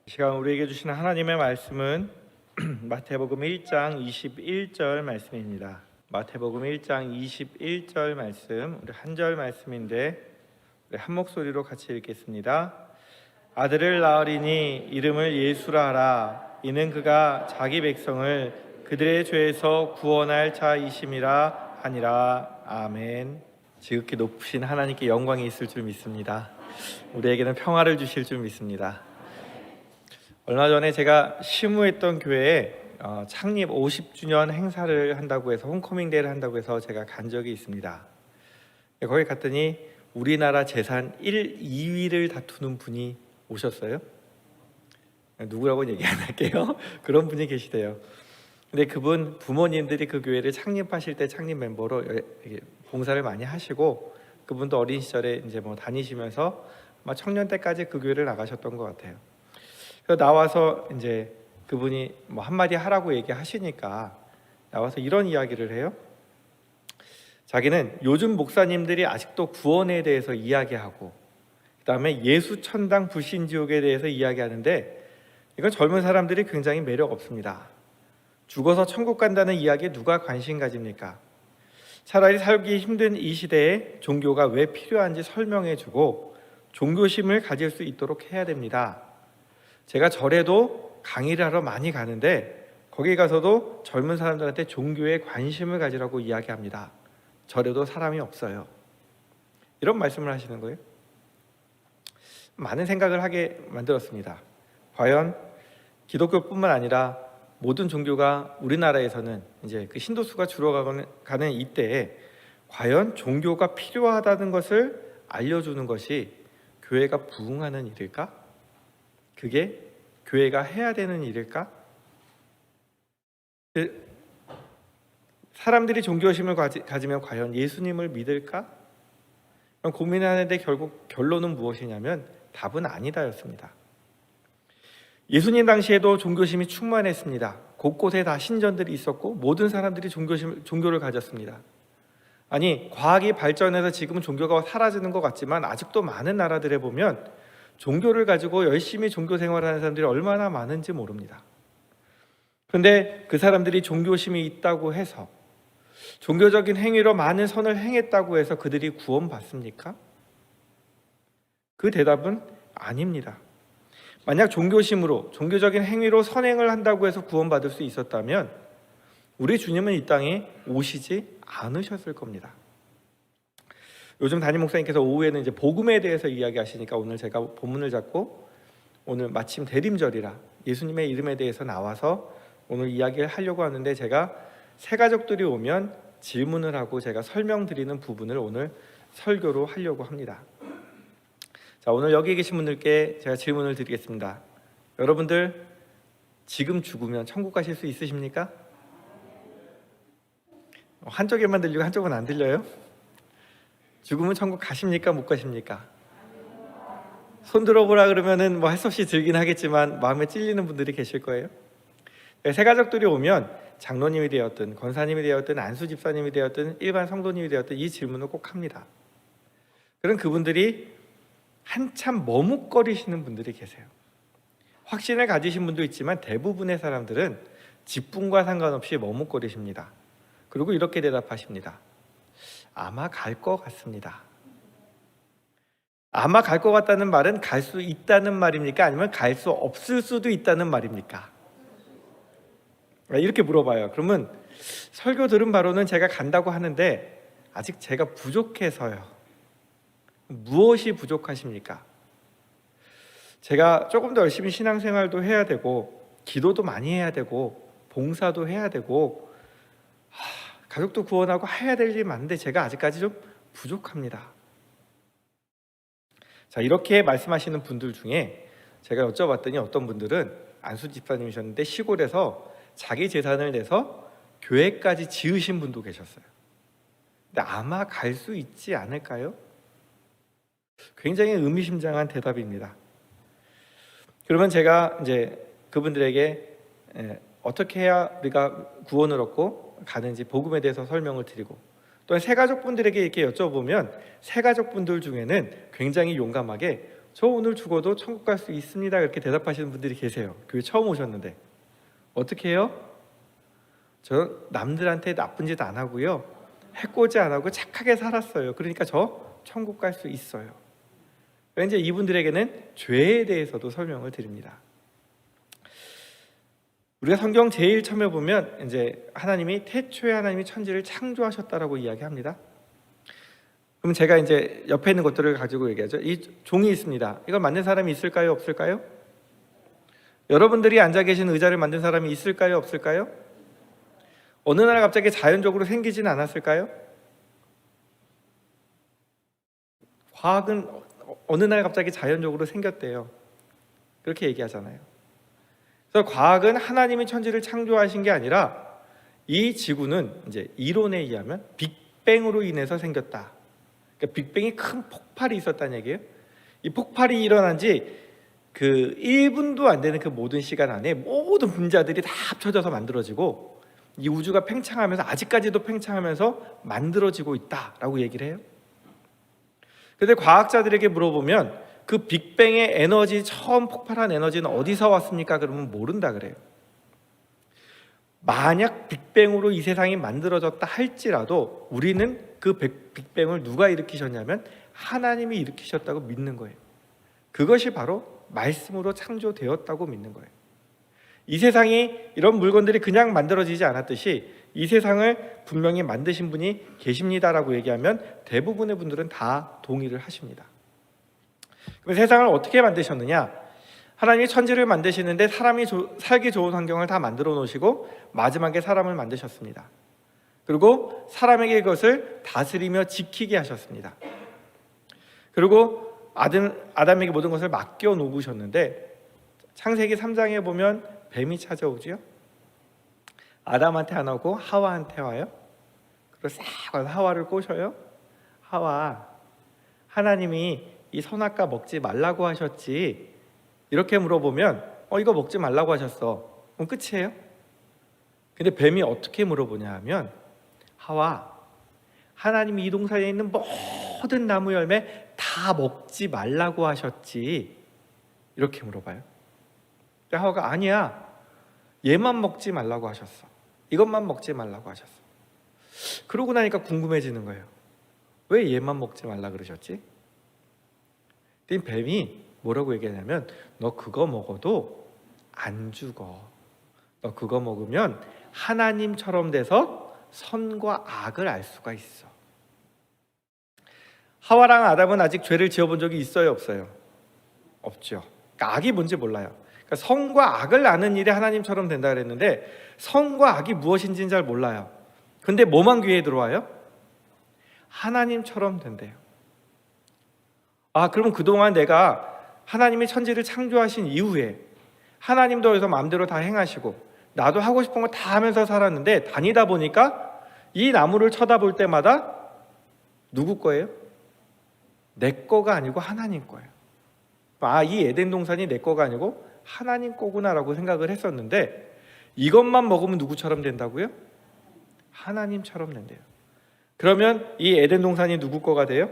이 시간 우리에게 주시는 하나님의 말씀은 마태복음 1장 21절 말씀입니다. 마태복음 1장 21절 말씀, 우리 한 절 말씀인데 우리 한 목소리로 같이 읽겠습니다. 아들을 낳으리니 이름을 예수라 하라. 이는 그가 자기 백성을 그들의 죄에서 구원할 자이심이라 하니라. 아멘. 지극히 높으신 하나님께 영광이 있을 줄 믿습니다. 우리에게는 평화를 주실 줄 믿습니다. 얼마 전에 제가 시무했던 교회에 창립 50주년 행사를 한다고 해서 홈커밍데이를 한다고 해서 제가 간 적이 있습니다. 거기 갔더니 우리나라 재산 1, 2위를 다투는 분이 오셨어요. 누구라고는 얘기 안 할게요. 그런 분이 계시대요. 근데 그분 부모님들이 그 교회를 창립하실 때 창립 멤버로 봉사를 많이 하시고, 그분도 어린 시절에 이제 다니시면서 아마 청년 때까지 그 교회를 나가셨던 것 같아요. 그래서 나와서 이제 그분이 한마디 하라고 얘기하시니까 나와서 이런 이야기를 해요. 자기는 요즘 목사님들이 아직도 구원에 대해서 이야기하고, 그다음에 예수 천당 불신 지옥에 대해서 이야기하는데 이건 젊은 사람들이 굉장히 매력 없습니다. 죽어서 천국 간다는 이야기에 누가 관심 가집니까? 차라리 살기 힘든 이 시대에 종교가 왜 필요한지 설명해주고 종교심을 가질 수 있도록 해야 됩니다. 제가 절에도 강의를 하러 많이 가는데 거기 가서도 젊은 사람들한테 종교에 관심을 가지라고 이야기합니다. 절에도 사람이 없어요. 이런 말씀을 하시는 거예요. 많은 생각을 하게 만들었습니다. 과연 기독교뿐만 아니라 모든 종교가 우리나라에서는 이제 그 신도수가 줄어가는 이때에 과연 종교가 필요하다는 것을 알려주는 것이 교회가 부흥하는 일일까? 그게 교회가 해야 되는 일일까? 사람들이 종교심을 가지면 과연 예수님을 믿을까? 고민하는데 결국 결론은 무엇이냐면 답은 아니다였습니다. 예수님 당시에도 종교심이 충만했습니다. 곳곳에 다 신전들이 있었고 모든 사람들이 종교를 가졌습니다. 아니, 과학이 발전해서 지금은 종교가 사라지는 것 같지만 아직도 많은 나라들에 보면 종교를 가지고 열심히 종교 생활하는 사람들이 얼마나 많은지 모릅니다. 그런데 그 사람들이 종교심이 있다고 해서 종교적인 행위로 많은 선을 행했다고 해서 그들이 구원받습니까? 그 대답은 아닙니다. 만약 종교심으로, 종교적인 행위로 선행을 한다고 해서 구원받을 수 있었다면 우리 주님은 이 땅에 오시지 않으셨을 겁니다. 요즘 담임 목사님께서 오후에는 이제 복음에 대해서 이야기하시니까 오늘 제가 본문을 잡고 오늘 마침 대림절이라 예수님의 이름에 대해서 나와서 오늘 이야기를 하려고 하는데, 제가 새 가족들이 오면 질문을 하고 제가 설명드리는 부분을 오늘 설교로 하려고 합니다. 자, 오늘 여기 계신 분들께 제가 질문을 드리겠습니다. 여러분들 지금 죽으면 천국 가실 수 있으십니까? 한쪽에만 들리고 한쪽은 안 들려요? 죽으면 천국 가십니까? 못 가십니까? 손 들어보라 그러면은 할 수 없이 들긴 하겠지만 마음에 찔리는 분들이 계실 거예요. 새 가족들이 오면 장로님이 되었든 권사님이 되었든 안수 집사님이 되었든 일반 성도님이 되었든 이 질문을 꼭 합니다. 그럼 그분들이 한참 머뭇거리시는 분들이 계세요. 확신을 가지신 분도 있지만 대부분의 사람들은 직분과 상관없이 머뭇거리십니다. 그리고 이렇게 대답하십니다. 아마 갈 것 같습니다. 아마 갈 것 같다는 말은 갈 수 있다는 말입니까? 아니면 갈 수 없을 수도 있다는 말입니까? 이렇게 물어봐요. 그러면 설교 들은 바로는 제가 간다고 하는데 아직 제가 부족해서요. 무엇이 부족하십니까? 제가 조금 더 열심히 신앙생활도 해야 되고 기도도 많이 해야 되고 봉사도 해야 되고 가족도 구원하고 해야 될 일이 많은데 제가 아직까지 좀 부족합니다. 자, 이렇게 말씀하시는 분들 중에 제가 여쭤봤더니 어떤 분들은 안수 집사님이셨는데 시골에서 자기 재산을 내서 교회까지 지으신 분도 계셨어요. 근데 아마 갈 수 있지 않을까요? 굉장히 의미심장한 대답입니다. 그러면 제가 이제 그분들에게 어떻게 해야 우리가 구원을 얻고 가는지 복음에 대해서 설명을 드리고, 또한 새 가족분들에게 이렇게 여쭤보면 새 가족분들 중에는 굉장히 용감하게 저 오늘 죽어도 천국 갈 수 있습니다. 이렇게 대답하시는 분들이 계세요. 교회 처음 오셨는데. 어떻게 해요? 저 남들한테 나쁜 짓 안 하고요, 해코지 안 하고 착하게 살았어요. 그러니까 저 천국 갈 수 있어요. 이제 이분들에게는 죄에 대해서도 설명을 드립니다. 우리가 성경 제일 처음에 보면 이제 하나님이 태초에 하나님이 천지를 창조하셨다라고 이야기합니다. 그럼 제가 이제 옆에 있는 것들을 가지고 얘기하죠. 이 종이 있습니다. 이걸 만든 사람이 있을까요? 없을까요? 여러분들이 앉아 계신 의자를 만든 사람이 있을까요? 없을까요? 어느 날 갑자기 자연적으로 생기지는 않았을까요? 과학은 어느 날 갑자기 자연적으로 생겼대요. 그렇게 얘기하잖아요. 그래서 과학은 하나님이 천지를 창조하신 게 아니라 이 지구는 이제 이론에 의하면 빅뱅으로 인해서 생겼다. 그러니까 빅뱅이 큰 폭발이 있었다는 얘기예요. 이 폭발이 일어난 지 그 1분도 안 되는 그 모든 시간 안에 모든 분자들이 다 합쳐져서 만들어지고 이 우주가 팽창하면서 아직까지도 팽창하면서 만들어지고 있다라고 얘기를 해요. 그런데 과학자들에게 물어보면 그 빅뱅의 에너지, 처음 폭발한 에너지는 어디서 왔습니까? 그러면 모른다 그래요. 만약 빅뱅으로 이 세상이 만들어졌다 할지라도 우리는 그 빅뱅을 누가 일으키셨냐면 하나님이 일으키셨다고 믿는 거예요. 그것이 바로 말씀으로 창조되었다고 믿는 거예요. 이 세상이 이런 물건들이 그냥 만들어지지 않았듯이 이 세상을 분명히 만드신 분이 계십니다라고 얘기하면 대부분의 분들은 다 동의를 하십니다. 그럼 세상을 어떻게 만드셨느냐? 하나님이 천지를 만드시는데 사람이 살기 좋은 환경을 다 만들어 놓으시고 마지막에 사람을 만드셨습니다. 그리고 사람에게 이것을 다스리며 지키게 하셨습니다. 그리고 아담에게 모든 것을 맡겨 놓으셨는데 창세기 3장에 보면 뱀이 찾아오지요. 아담한테 안 오고 하와한테 와요. 그리고 싹 와서 하와를 꼬셔요. 하와, 하나님이 이 선악과 먹지 말라고 하셨지? 이렇게 물어보면 이거 먹지 말라고 하셨어. 그럼 끝이에요. 근데 뱀이 어떻게 물어보냐 하면 하와, 하나님이 이 동산에 있는 모든 나무 열매 다 먹지 말라고 하셨지? 이렇게 물어봐요. 하와가 아니야, 얘만 먹지 말라고 하셨어. 이것만 먹지 말라고 하셨어. 그러고 나니까 궁금해지는 거예요. 왜 얘만 먹지 말라 그러셨지? 뱀이 뭐라고 얘기하냐면 너 그거 먹어도 안 죽어. 너 그거 먹으면 하나님처럼 돼서 선과 악을 알 수가 있어. 하와랑 아담은 아직 죄를 지어본 적이 있어요, 없어요? 없죠. 그러니까 악이 뭔지 몰라요. 그러니까 선과 악을 아는 일이 하나님처럼 된다 그랬는데 선과 악이 무엇인지는 잘 몰라요. 근데 뭐만 귀에 들어와요? 하나님처럼 된대요. 그러면 그동안 내가 하나님이 천지를 창조하신 이후에 하나님도 여기서 마음대로 다 행하시고 나도 하고 싶은 거 다 하면서 살았는데 다니다 보니까 이 나무를 쳐다볼 때마다 누구 거예요? 내 거가 아니고 하나님 거예요. 이 에덴 동산이 내 거가 아니고 하나님 거구나라고 생각을 했었는데 이것만 먹으면 누구처럼 된다고요? 하나님처럼 된대요. 그러면 이 에덴 동산이 누구 거가 돼요?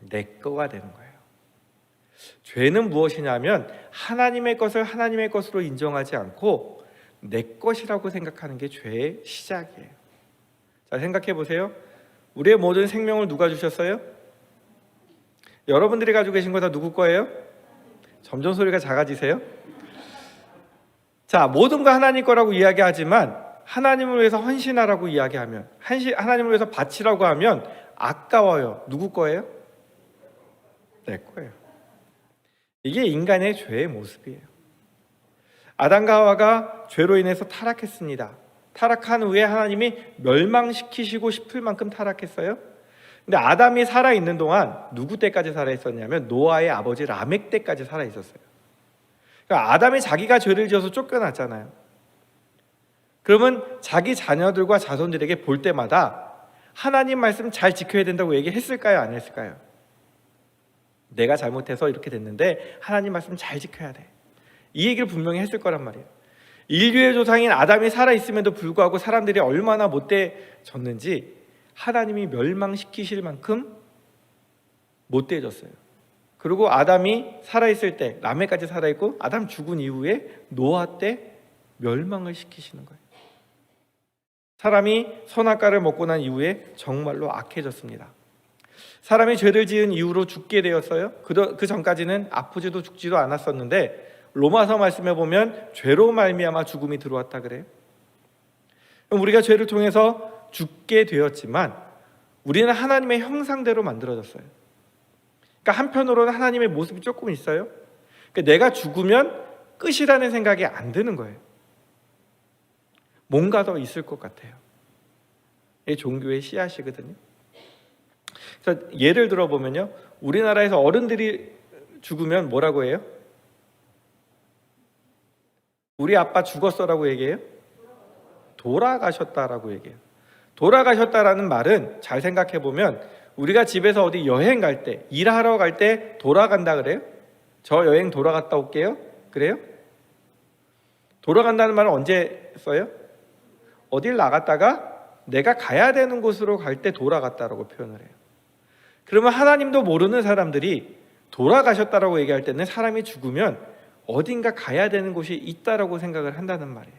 내 거가 되는 거예요. 죄는 무엇이냐면 하나님의 것을 하나님의 것으로 인정하지 않고 내 것이라고 생각하는 게 죄의 시작이에요. 자, 생각해 보세요. 우리의 모든 생명을 누가 주셨어요? 여러분들이 가지고 계신 거 다 누구 거예요? 점점 소리가 작아지세요? 자, 모든 거 하나님 거라고 이야기하지만 하나님을 위해서 헌신하라고 이야기하면 하나님을 위해서 바치라고 하면 아까워요. 누구 거예요? 내 거예요. 이게 인간의 죄의 모습이에요. 아담과 하와가 죄로 인해서 타락했습니다. 타락한 후에 하나님이 멸망시키시고 싶을 만큼 타락했어요. 근데 아담이 살아있는 동안 누구 때까지 살아있었냐면 노아의 아버지 라멕 때까지 살아있었어요. 그러니까 아담이 자기가 죄를 지어서 쫓겨났잖아요. 그러면 자기 자녀들과 자손들에게 볼 때마다 하나님 말씀 잘 지켜야 된다고 얘기했을까요? 안 했을까요? 내가 잘못해서 이렇게 됐는데 하나님 말씀 잘 지켜야 돼. 이 얘기를 분명히 했을 거란 말이에요. 인류의 조상인 아담이 살아있음에도 불구하고 사람들이 얼마나 못돼졌는지 하나님이 멸망시키실 만큼 못돼졌어요. 그리고 아담이 살아있을 때, 라멕까지 살아있고 아담 죽은 이후에 노아 때 멸망을 시키시는 거예요. 사람이 선악과를 먹고 난 이후에 정말로 악해졌습니다. 사람이 죄를 지은 이후로 죽게 되었어요. 그 전까지는 아프지도 죽지도 않았었는데 로마서 말씀에 보면 죄로 말미암아 죽음이 들어왔다 그래요. 우리가 죄를 통해서 죽게 되었지만 우리는 하나님의 형상대로 만들어졌어요. 그러니까 한편으로는 하나님의 모습이 조금 있어요. 그러니까 내가 죽으면 끝이라는 생각이 안 드는 거예요. 뭔가 더 있을 것 같아요. 이게 종교의 씨앗이거든요. 그래서 예를 들어보면요, 우리나라에서 어른들이 죽으면 뭐라고 해요? 우리 아빠 죽었어라고 얘기해요? 돌아가셨다라고 얘기해요. 돌아가셨다라는 말은 잘 생각해 보면 우리가 집에서 어디 여행 갈 때, 일하러 갈 때 돌아간다 그래요? 저 여행 돌아갔다 올게요? 그래요? 돌아간다는 말은 언제 써요? 어딜 나갔다가 내가 가야 되는 곳으로 갈 때 돌아갔다라고 표현을 해요. 그러면 하나님도 모르는 사람들이 돌아가셨다라고 얘기할 때는 사람이 죽으면 어딘가 가야 되는 곳이 있다라고 생각을 한다는 말이에요.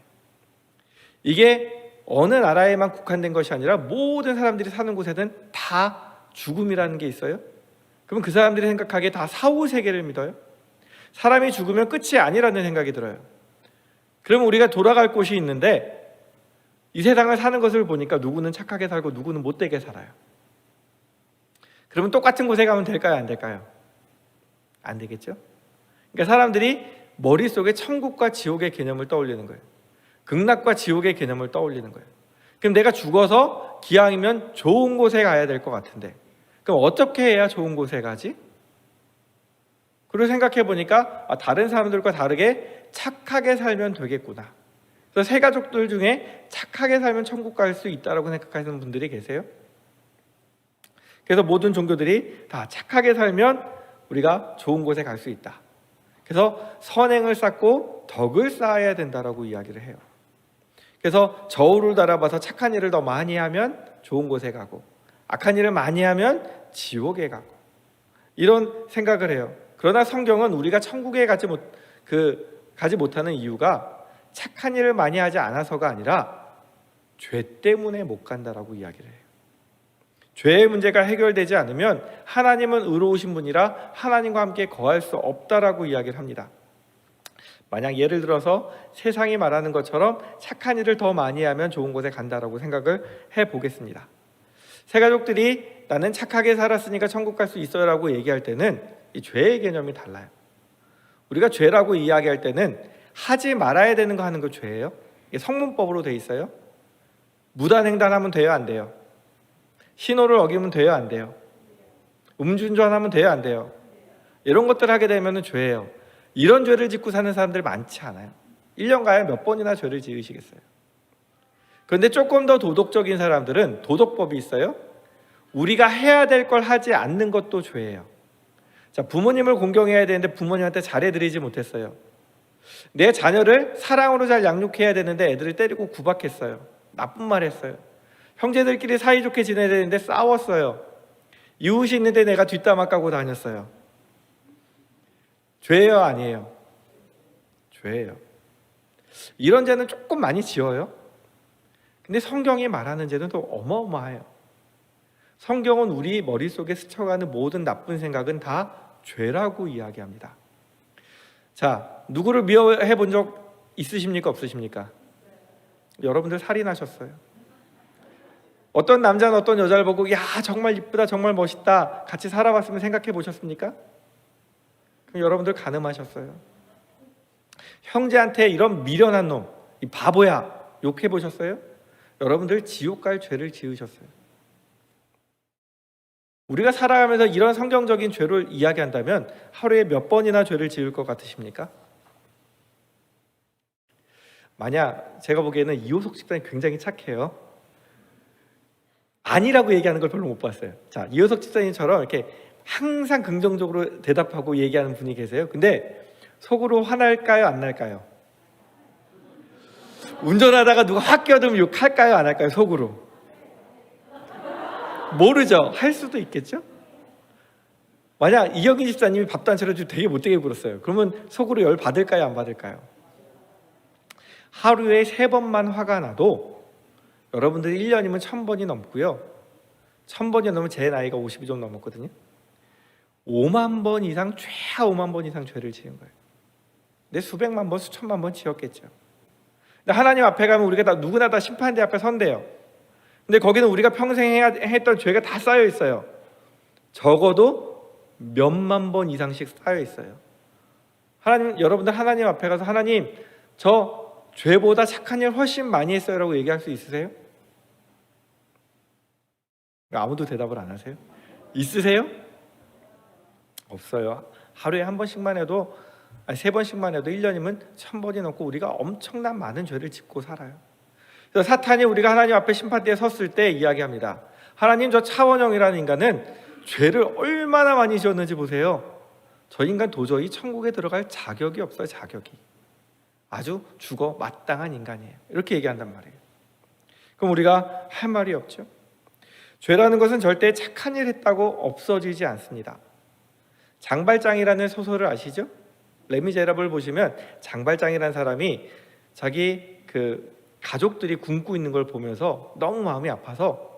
이게 어느 나라에만 국한된 것이 아니라 모든 사람들이 사는 곳에는 다 죽음이라는 게 있어요. 그러면 그 사람들이 생각하기에 다 사후세계를 믿어요. 사람이 죽으면 끝이 아니라는 생각이 들어요. 그러면 우리가 돌아갈 곳이 있는데 이 세상을 사는 것을 보니까 누구는 착하게 살고 누구는 못되게 살아요. 그러면 똑같은 곳에 가면 될까요? 안 될까요? 안 되겠죠? 그러니까 사람들이 머릿속에 천국과 지옥의 개념을 떠올리는 거예요. 극락과 지옥의 개념을 떠올리는 거예요. 그럼 내가 죽어서 기왕이면 좋은 곳에 가야 될 것 같은데 그럼 어떻게 해야 좋은 곳에 가지? 그리고 생각해 보니까 다른 사람들과 다르게 착하게 살면 되겠구나. 그래서 세 가족들 중에 착하게 살면 천국 갈 수 있다라고 생각하시는 분들이 계세요. 그래서 모든 종교들이 다 착하게 살면 우리가 좋은 곳에 갈 수 있다. 그래서 선행을 쌓고 덕을 쌓아야 된다라고 이야기를 해요. 그래서 저울을 달아봐서 착한 일을 더 많이 하면 좋은 곳에 가고 악한 일을 많이 하면 지옥에 가고 이런 생각을 해요. 그러나 성경은 우리가 천국에 가지 못하는 이유가 착한 일을 많이 하지 않아서가 아니라 죄 때문에 못 간다라고 이야기를 해요. 죄의 문제가 해결되지 않으면 하나님은 의로우신 분이라 하나님과 함께 거할 수 없다라고 이야기를 합니다. 만약 예를 들어서 세상이 말하는 것처럼 착한 일을 더 많이 하면 좋은 곳에 간다라고 생각을 해보겠습니다. 세 가족들이 나는 착하게 살았으니까 천국 갈 수 있어요 라고 얘기할 때는 이 죄의 개념이 달라요. 우리가 죄라고 이야기할 때는 하지 말아야 되는 거 하는 거 죄예요. 이게 성문법으로 돼 있어요. 무단횡단하면 돼요, 안 돼요? 신호를 어기면 돼요, 안 돼요? 음주운전하면 돼요, 안 돼요? 이런 것들 하게 되면 죄예요. 이런 죄를 짓고 사는 사람들 많지 않아요. 1년간에 몇 번이나 죄를 지으시겠어요? 그런데 조금 더 도덕적인 사람들은 도덕법이 있어요. 우리가 해야 될 걸 하지 않는 것도 죄예요. 자, 부모님을 공경해야 되는데 부모님한테 잘해드리지 못했어요. 내 자녀를 사랑으로 잘 양육해야 되는데 애들을 때리고 구박했어요. 나쁜 말 했어요. 형제들끼리 사이좋게 지내야 되는데 싸웠어요. 이웃이 있는데 내가 뒷담화 까고 다녔어요. 죄예요, 아니에요? 죄예요. 이런 죄는 조금 많이 지어요. 근데 성경이 말하는 죄는 또 어마어마해요. 성경은 우리 머릿속에 스쳐가는 모든 나쁜 생각은 다 죄라고 이야기합니다. 자, 누구를 미워해 본 적 있으십니까? 없으십니까? 여러분들 살인하셨어요. 어떤 남자는 어떤 여자를 보고 야 정말 이쁘다, 정말 멋있다, 같이 살아봤으면 생각해 보셨습니까? 그럼 여러분들 간음하셨어요. 형제한테 이런 미련한 놈, 이 바보야, 욕해 보셨어요? 여러분들 지옥 갈 죄를 지으셨어요. 우리가 살아가면서 이런 성경적인 죄를 이야기한다면 하루에 몇 번이나 죄를 지을 것 같으십니까? 만약 제가 보기에는 이호석 집사님 굉장히 착해요. 아니라고 얘기하는 걸 별로 못 봤어요. 자, 이호석 집사님처럼 이렇게 항상 긍정적으로 대답하고 얘기하는 분이 계세요. 근데 속으로 화날까요, 안 날까요? 운전하다가 누가 확 껴들면 욕할까요, 안 할까요? 속으로 모르죠. 할 수도 있겠죠. 만약 이경희 집사님이 밥도 안 차려주고 되게 못되게 굴었어요. 그러면 속으로 열 받을까요, 안 받을까요? 하루에 3번만 화가 나도 여러분들 1년이면 1000번이 넘고요. 1000번이 넘으면 제 나이가 50이 좀 넘었거든요. 5만 번 이상, 최하 5만 번 이상 죄를 지은 거예요. 근데 수백만 번, 수천만 번 지었겠죠. 근데 하나님 앞에 가면 우리가 다 누구나 다 심판대 앞에 선대요. 근데 거기는 우리가 평생 했던 죄가 다 쌓여 있어요. 적어도 몇만 번 이상씩 쌓여 있어요. 하나님, 여러분들 하나님 앞에 가서 하나님, 저 죄보다 착한 일 훨씬 많이 했어요 라고 얘기할 수 있으세요? 아무도 대답을 안 하세요? 있으세요? 없어요. 하루에 한 번씩만 해도, 아니 3번씩만 해도 1년이면 1000번이 넘고 우리가 엄청난 많은 죄를 짓고 살아요. 그래서 사탄이 우리가 하나님 앞에 심판대에 섰을 때 이야기합니다. 하나님, 저 차원영이라는 인간은 죄를 얼마나 많이 지었는지 보세요. 저 인간 도저히 천국에 들어갈 자격이 없어요. 자격이. 아주 죽어 마땅한 인간이에요. 이렇게 얘기한단 말이에요. 그럼 우리가 할 말이 없죠. 죄라는 것은 절대 착한 일 했다고 없어지지 않습니다. 장발장이라는 소설을 아시죠? 레미제라블 보시면 장발장이라는 사람이 자기 가족들이 굶고 있는 걸 보면서 너무 마음이 아파서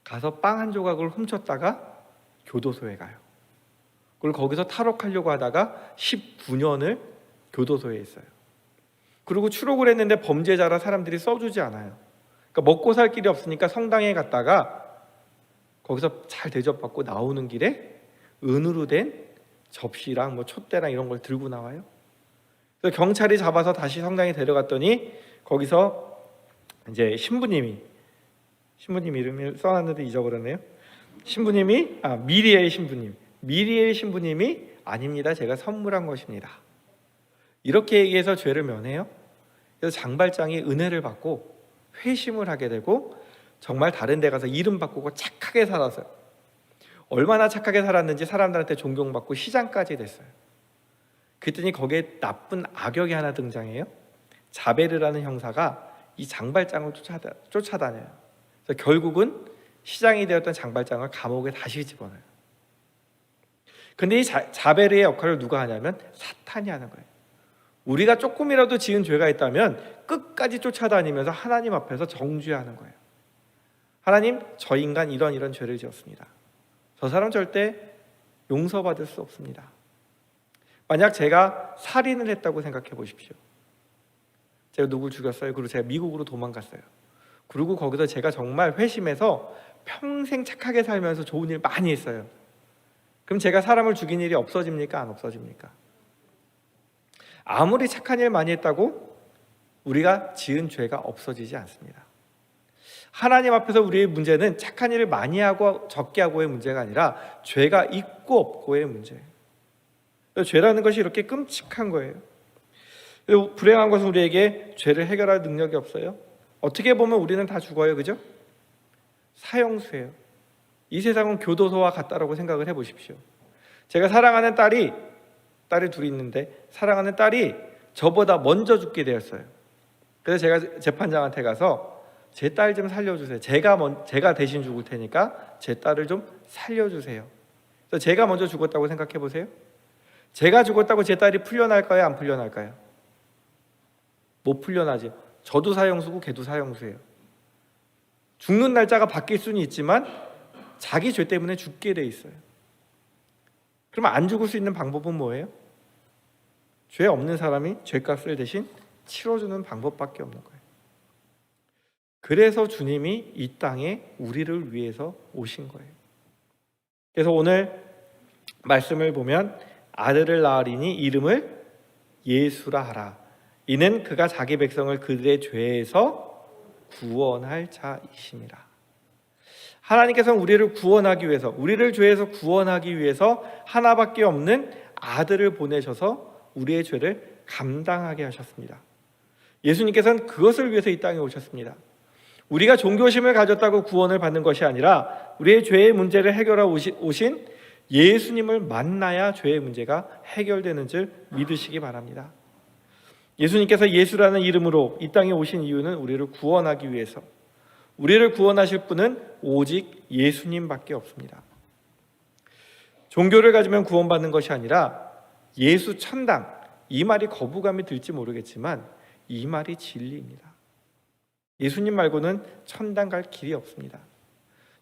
가서 빵 한 조각을 훔쳤다가 교도소에 가요. 그리고 거기서 탈옥하려고 하다가 19년을 교도소에 있어요. 그리고 추록을 했는데 범죄자라 사람들이 써주지 않아요. 그러니까 먹고 살 길이 없으니까 성당에 갔다가 거기서 잘 대접받고 나오는 길에 은으로 된 접시랑 뭐 촛대랑 이런 걸 들고 나와요. 그래서 경찰이 잡아서 다시 성당에 데려갔더니 거기서 이제 신부님이 이름을 써놨는데 잊어버렸네요. 신부님이 미리엘 신부님이 아닙니다. 제가 선물한 것입니다. 이렇게 얘기해서 죄를 면해요. 그래서 장발장이 은혜를 받고 회심을 하게 되고 정말 다른 데 가서 이름 바꾸고 착하게 살았어요. 얼마나 착하게 살았는지 사람들한테 존경받고 시장까지 됐어요. 그랬더니 거기에 나쁜 악역이 하나 등장해요. 자베르라는 형사가 이 장발장을 쫓아다녀요. 그래서 결국은 시장이 되었던 장발장을 감옥에 다시 집어넣어요. 근데 이 자베르의 역할을 누가 하냐면 사탄이 하는 거예요. 우리가 조금이라도 지은 죄가 있다면 끝까지 쫓아다니면서 하나님 앞에서 정죄하는 거예요. 하나님, 저 인간 이런 죄를 지었습니다. 저 사람 절대 용서받을 수 없습니다. 만약 제가 살인을 했다고 생각해 보십시오. 제가 누굴 죽였어요. 그리고 제가 미국으로 도망갔어요. 그리고 거기서 제가 정말 회심해서 평생 착하게 살면서 좋은 일 많이 했어요. 그럼 제가 사람을 죽인 일이 없어집니까? 안 없어집니까? 아무리 착한 일 많이 했다고 우리가 지은 죄가 없어지지 않습니다. 하나님 앞에서 우리의 문제는 착한 일을 많이 하고 적게 하고의 문제가 아니라 죄가 있고 없고의 문제예요. 죄라는 것이 이렇게 끔찍한 거예요. 불행한 것은 우리에게 죄를 해결할 능력이 없어요. 어떻게 보면 우리는 다 죽어요. 그죠? 사형수예요. 이 세상은 교도소와 같다라고 생각을 해보십시오. 제가 사랑하는 딸이 둘이 있는데 사랑하는 딸이 저보다 먼저 죽게 되었어요. 그래서 제가 재판장한테 가서 제 딸 좀 살려주세요. 제가 대신 죽을 테니까 제 딸을 좀 살려주세요. 그래서 제가 먼저 죽었다고 생각해 보세요. 제가 죽었다고 제 딸이 풀려날까요? 안 풀려날까요? 못 풀려나죠. 저도 사형수고 걔도 사형수예요. 죽는 날짜가 바뀔 수는 있지만 자기 죄 때문에 죽게 돼 있어요. 그러면 안 죽을 수 있는 방법은 뭐예요? 죄 없는 사람이 죄값을 대신 치러주는 방법밖에 없는 거예요. 그래서 주님이 이 땅에 우리를 위해서 오신 거예요. 그래서 오늘 말씀을 보면 아들을 낳으리니 이름을 예수라 하라. 이는 그가 자기 백성을 그들의 죄에서 구원할 자이심이라. 하나님께서는 우리를 구원하기 위해서, 우리를 죄에서 구원하기 위해서 하나밖에 없는 아들을 보내셔서 우리의 죄를 감당하게 하셨습니다. 예수님께서는 그것을 위해서 이 땅에 오셨습니다. 우리가 종교심을 가졌다고 구원을 받는 것이 아니라 우리의 죄의 문제를 해결하러 오신 예수님을 만나야 죄의 문제가 해결되는 줄 믿으시기 바랍니다. 예수님께서 예수라는 이름으로 이 땅에 오신 이유는 우리를 구원하기 위해서, 우리를 구원하실 분은 오직 예수님밖에 없습니다. 종교를 가지면 구원받는 것이 아니라 예수 천당, 이 말이 거부감이 들지 모르겠지만 이 말이 진리입니다. 예수님 말고는 천당 갈 길이 없습니다.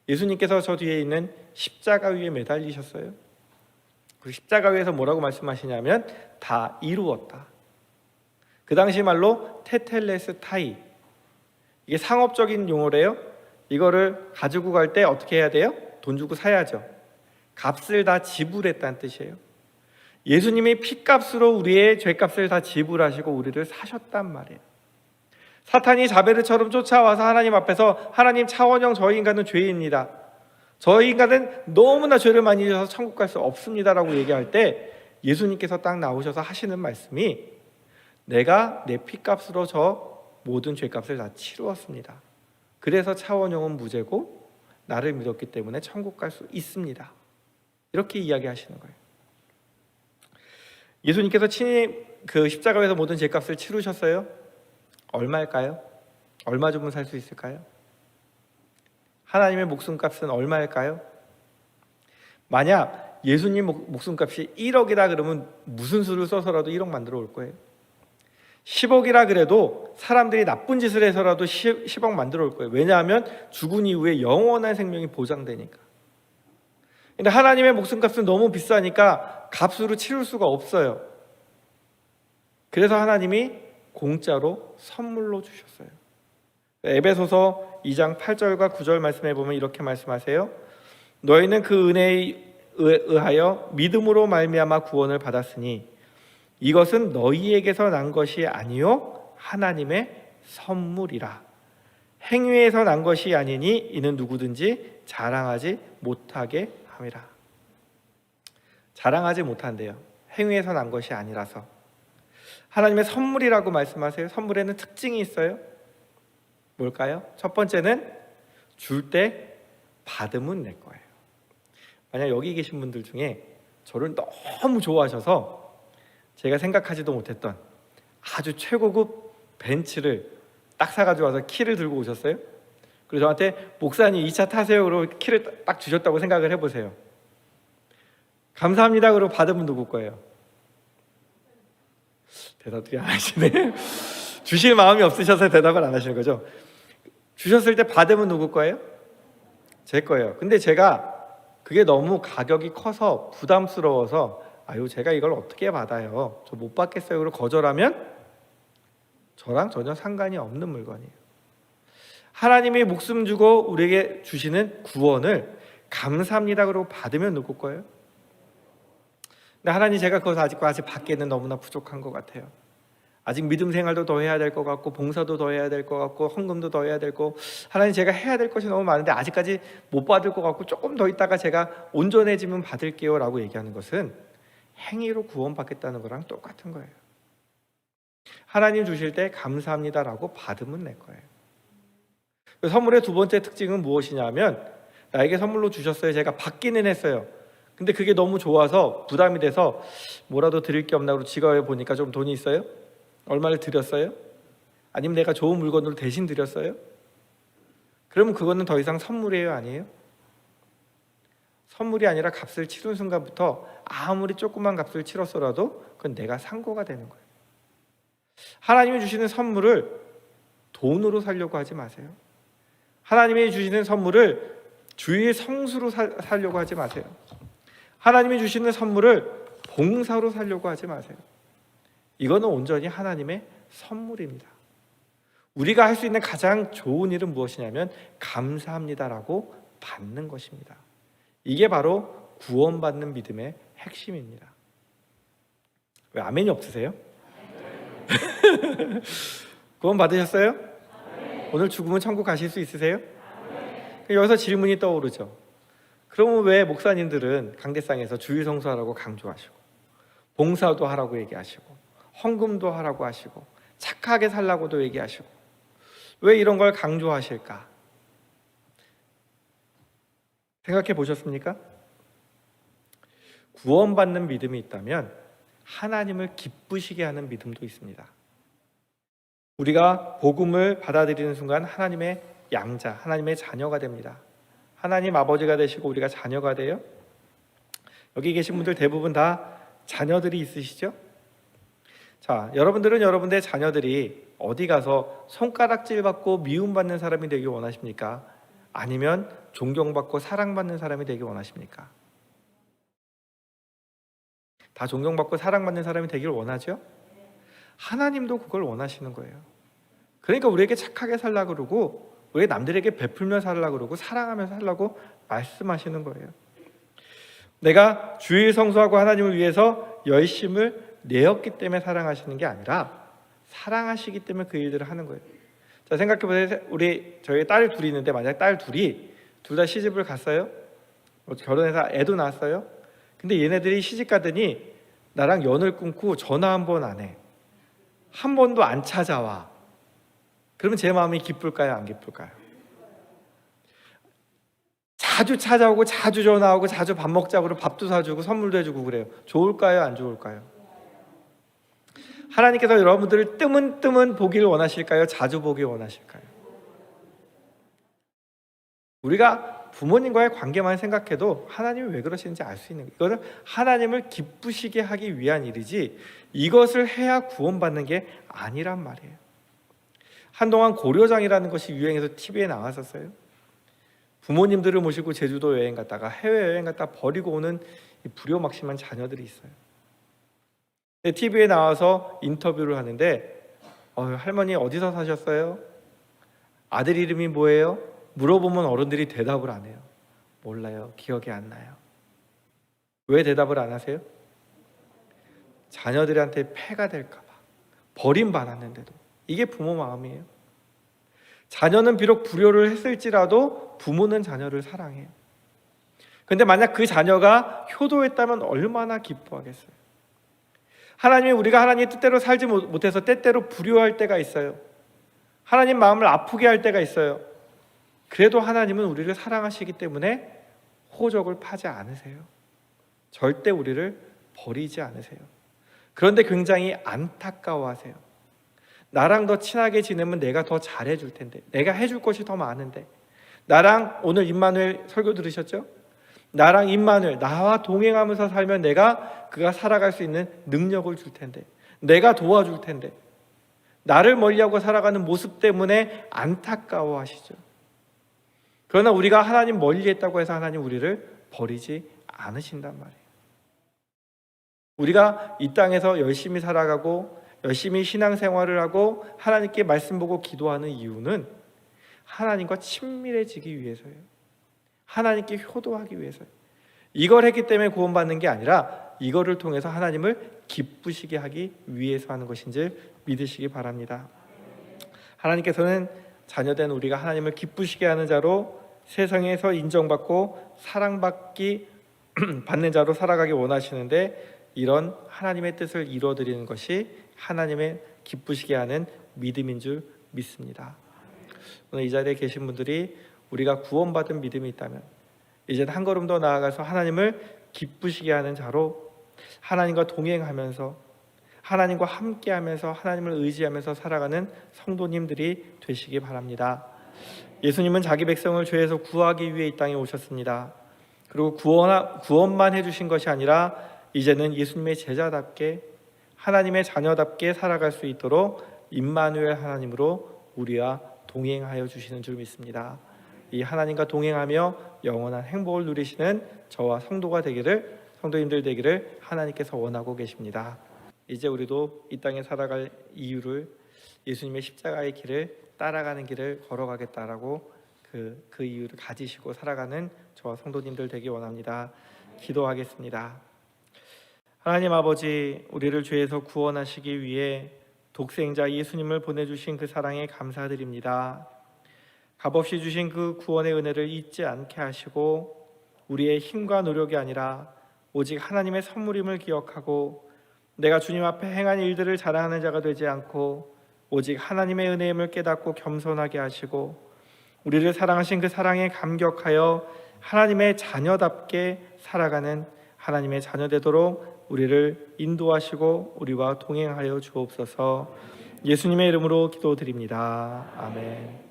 예수님께서 저 뒤에 있는 십자가 위에 매달리셨어요. 그 십자가 위에서 뭐라고 말씀하시냐면 다 이루었다. 그 당시 말로 테텔레스타이, 이게 상업적인 용어래요. 이거를 가지고 갈 때 어떻게 해야 돼요? 돈 주고 사야죠. 값을 다 지불했다는 뜻이에요. 예수님이 피값으로 우리의 죄값을 다 지불하시고 우리를 사셨단 말이에요. 사탄이 자베르처럼 쫓아와서 하나님 앞에서 하나님 차원형 저희 인간은 죄인입니다. 저희 인간은 너무나 죄를 많이 지어서 천국 갈 수 없습니다라고 얘기할 때 예수님께서 딱 나오셔서 하시는 말씀이 내가 내 피값으로 저 모든 죄값을 다 치루었습니다. 그래서 차원형은 무죄고 나를 믿었기 때문에 천국 갈 수 있습니다. 이렇게 이야기하시는 거예요. 예수님께서 친히 그 십자가에서 모든 죄값을 치르셨어요. 얼마일까요? 얼마 주면 살 수 있을까요? 하나님의 목숨값은 얼마일까요? 만약 예수님 목숨값이 1억이라 그러면 무슨 수를 써서라도 1억 만들어 올 거예요. 10억이라 그래도 사람들이 나쁜 짓을 해서라도 10억 만들어 올 거예요. 왜냐하면 죽은 이후에 영원한 생명이 보장되니까. 근데 하나님의 목숨값은 너무 비싸니까 값으로 치를 수가 없어요. 그래서 하나님이 공짜로 선물로 주셨어요. 에베소서 2장 8절과 9절 말씀해 보면 이렇게 말씀하세요. 너희는 그 은혜에 의하여 믿음으로 말미암아 구원을 받았으니 이것은 너희에게서 난 것이 아니요 하나님의 선물이라. 행위에서 난 것이 아니니 이는 누구든지 자랑하지 못하게 함이라. 자랑하지 못한대요. 행위에서 난 것이 아니라서. 하나님의 선물이라고 말씀하세요. 선물에는 특징이 있어요. 뭘까요? 첫 번째는 줄 때 받으면 내 거예요. 만약 여기 계신 분들 중에 저를 너무 좋아하셔서 제가 생각하지도 못했던 아주 최고급 벤츠를 딱 사가지고 와서 키를 들고 오셨어요. 그래서 저한테 목사님 2차 타세요. 그러고 키를 딱 주셨다고 생각을 해보세요. 감사합니다. 그러고 받으면 누구 거예요? 대답들이 안 하시네. 주실 마음이 없으셔서 대답을 안 하시는 거죠. 주셨을 때 받으면 누구 거예요? 제 거예요. 근데 제가 그게 너무 가격이 커서 부담스러워서 아유 제가 이걸 어떻게 받아요? 저 못 받겠어요. 그러고 거절하면 저랑 전혀 상관이 없는 물건이에요. 하나님이 목숨 주고 우리에게 주시는 구원을 감사합니다. 그러고 받으면 누구 거예요? 근데 하나님 제가 그것을 아직 받기에는 너무나 부족한 것 같아요. 아직 믿음 생활도 더 해야 될 것 같고 봉사도 더 해야 될 것 같고 헌금도 더 해야 될 거 하나님 제가 해야 될 것이 너무 많은데 아직까지 못 받을 것 같고 조금 더 있다가 제가 온전해지면 받을게요 라고 얘기하는 것은 행위로 구원받겠다는 거랑 똑같은 거예요. 하나님 주실 때 감사합니다 라고 받으면 내 거예요. 선물의 두 번째 특징은 무엇이냐면 나에게 선물로 주셨어요. 제가 받기는 했어요. 근데 그게 너무 좋아서 부담이 돼서 뭐라도 드릴 게 없나 그러고 지갑에 보니까 좀 돈이 있어요? 얼마를 드렸어요? 아니면 내가 좋은 물건으로 대신 드렸어요? 그러면 그거는 더 이상 선물이에요? 아니에요? 선물이 아니라 값을 치른 순간부터 아무리 조그만 값을 치렀어라도 그건 내가 산 거가 되는 거예요. 하나님이 주시는 선물을 돈으로 살려고 하지 마세요. 하나님이 주시는 선물을 주의 성수로 살려고 하지 마세요. 하나님이 주시는 선물을 봉사로 살려고 하지 마세요. 이거는 온전히 하나님의 선물입니다. 우리가 할 수 있는 가장 좋은 일은 무엇이냐면 감사합니다라고 받는 것입니다. 이게 바로 구원받는 믿음의 핵심입니다. 왜 아멘이 없으세요? 구원 받으셨어요? 오늘 죽으면 천국 가실 수 있으세요? 여기서 질문이 떠오르죠. 그러면 왜 목사님들은 강대상에서 주일 성수하라고 강조하시고 봉사도 하라고 얘기하시고 헌금도 하라고 하시고 착하게 살라고도 얘기하시고 왜 이런 걸 강조하실까? 생각해 보셨습니까? 구원받는 믿음이 있다면 하나님을 기쁘시게 하는 믿음도 있습니다. 우리가 복음을 받아들이는 순간 하나님의 양자, 하나님의 자녀가 됩니다. 하나님 아버지가 되시고 우리가 자녀가 돼요. 여기 계신 분들 대부분 다 자녀들이 있으시죠? 자, 여러분들은 여러분들의 자녀들이 어디 가서 손가락질 받고 미움받는 사람이 되길 원하십니까? 아니면 존경받고 사랑받는 사람이 되길 원하십니까? 다 존경받고 사랑받는 사람이 되길 원하죠? 하나님도 그걸 원하시는 거예요. 그러니까 우리에게 착하게 살라고 그러고 우리 남들에게 베풀며 살라고 그러고 사랑하면서 살라고 말씀하시는 거예요. 내가 주일 성수하고 하나님을 위해서 열심을 내었기 때문에 사랑하시는 게 아니라 사랑하시기 때문에 그 일들을 하는 거예요. 자, 생각해보세요. 저희 딸 둘이 있는데 만약 딸 둘이 둘 다 시집을 갔어요. 결혼해서 애도 낳았어요. 근데 얘네들이 시집 가더니 나랑 연을 끊고 전화 한 번 안 해. 한 번도 안 찾아와. 그러면 제 마음이 기쁠까요? 안 기쁠까요? 자주 찾아오고 자주 전화하고 자주 밥 먹자고 그러고 밥도 사주고 선물도 해주고 그래요. 좋을까요? 안 좋을까요? 하나님께서 여러분들을 뜨문뜨문 보기를 원하실까요? 자주 보기 원하실까요? 우리가 부모님과의 관계만 생각해도 하나님이 왜 그러시는지 알 수 있는 거예요. 이거는 하나님을 기쁘시게 하기 위한 일이지 이것을 해야 구원받는 게 아니란 말이에요. 한동안 고려장이라는 것이 유행해서 TV에 나왔었어요. 부모님들을 모시고 제주도 여행 갔다가 해외여행 갔다 버리고 오는 불효막심한 자녀들이 있어요. TV에 나와서 인터뷰를 하는데 할머니 어디서 사셨어요? 아들 이름이 뭐예요? 물어보면 어른들이 대답을 안 해요. 몰라요. 기억이 안 나요. 왜 대답을 안 하세요? 자녀들한테 폐가 될까 봐. 버림받았는데도. 이게 부모 마음이에요. 자녀는 비록 불효를 했을지라도 부모는 자녀를 사랑해요. 그런데 만약 그 자녀가 효도했다면 얼마나 기뻐하겠어요. 하나님이 우리가 하나님의 뜻대로 살지 못해서 때때로 불효할 때가 있어요. 하나님 마음을 아프게 할 때가 있어요. 그래도 하나님은 우리를 사랑하시기 때문에 호적을 파지 않으세요. 절대 우리를 버리지 않으세요. 그런데 굉장히 안타까워하세요. 나랑 더 친하게 지내면 내가 더 잘해줄 텐데, 내가 해줄 것이 더 많은데, 나랑 오늘 임마누엘 설교 들으셨죠? 나랑 임마누엘, 나와 동행하면서 살면 그가 살아갈 수 있는 능력을 줄 텐데, 내가 도와줄 텐데, 나를 멀리하고 살아가는 모습 때문에 안타까워하시죠. 그러나 우리가 하나님 멀리했다고 해서 하나님 우리를 버리지 않으신단 말이에요. 우리가 이 땅에서 열심히 살아가고 열심히 신앙생활을 하고 하나님께 말씀 보고 기도하는 이유는 하나님과 친밀해지기 위해서예요. 하나님께 효도하기 위해서예요. 이걸 했기 때문에 구원받는 게 아니라 이거를 통해서 하나님을 기쁘시게 하기 위해서 하는 것인 줄 믿으시기 바랍니다. 하나님께서는 자녀된 우리가 하나님을 기쁘시게 하는 자로 세상에서 인정받고 사랑받기 받는 자로 살아가기 원하시는데 이런 하나님의 뜻을 이루어드리는 것이 하나님의 기쁘시게 하는 믿음인 줄 믿습니다. 오늘 이 자리에 계신 분들이 우리가 구원받은 믿음이 있다면 이제 한 걸음 더 나아가서 하나님을 기쁘시게 하는 자로 하나님과 동행하면서 하나님과 함께하면서 하나님을 의지하면서 살아가는 성도님들이 되시기 바랍니다. 예수님은 자기 백성을 죄에서 구하기 위해 이 땅에 오셨습니다. 그리고 구원만 해주신 것이 아니라 이제는 예수님의 제자답게 하나님의 자녀답게 살아갈 수 있도록 임마누엘 하나님으로 우리와 동행하여 주시는 줄 믿습니다. 이 하나님과 동행하며 영원한 행복을 누리시는 저와 성도님들 되기를 하나님께서 원하고 계십니다. 이제 우리도 이 땅에 살아갈 이유를 예수님의 십자가의 길을 따라가는 길을 걸어가겠다라고 그 이유를 가지시고 살아가는 저와 성도님들 되기 원합니다. 기도하겠습니다. 하나님 아버지, 우리를 죄에서 구원하시기 위해 독생자 예수님을 보내주신 그 사랑에 감사드립니다. 값없이 주신 그 구원의 은혜를 잊지 않게 하시고 우리의 힘과 노력이 아니라 오직 하나님의 선물임을 기억하고 내가 주님 앞에 행한 일들을 자랑하는 자가 되지 않고 오직 하나님의 은혜임을 깨닫고 겸손하게 하시고 우리를 사랑하신 그 사랑에 감격하여 하나님의 자녀답게 살아가는 하나님의 자녀 되도록 우리를 인도하시고 우리와 동행하여 주옵소서. 예수님의 이름으로 기도드립니다. 아멘.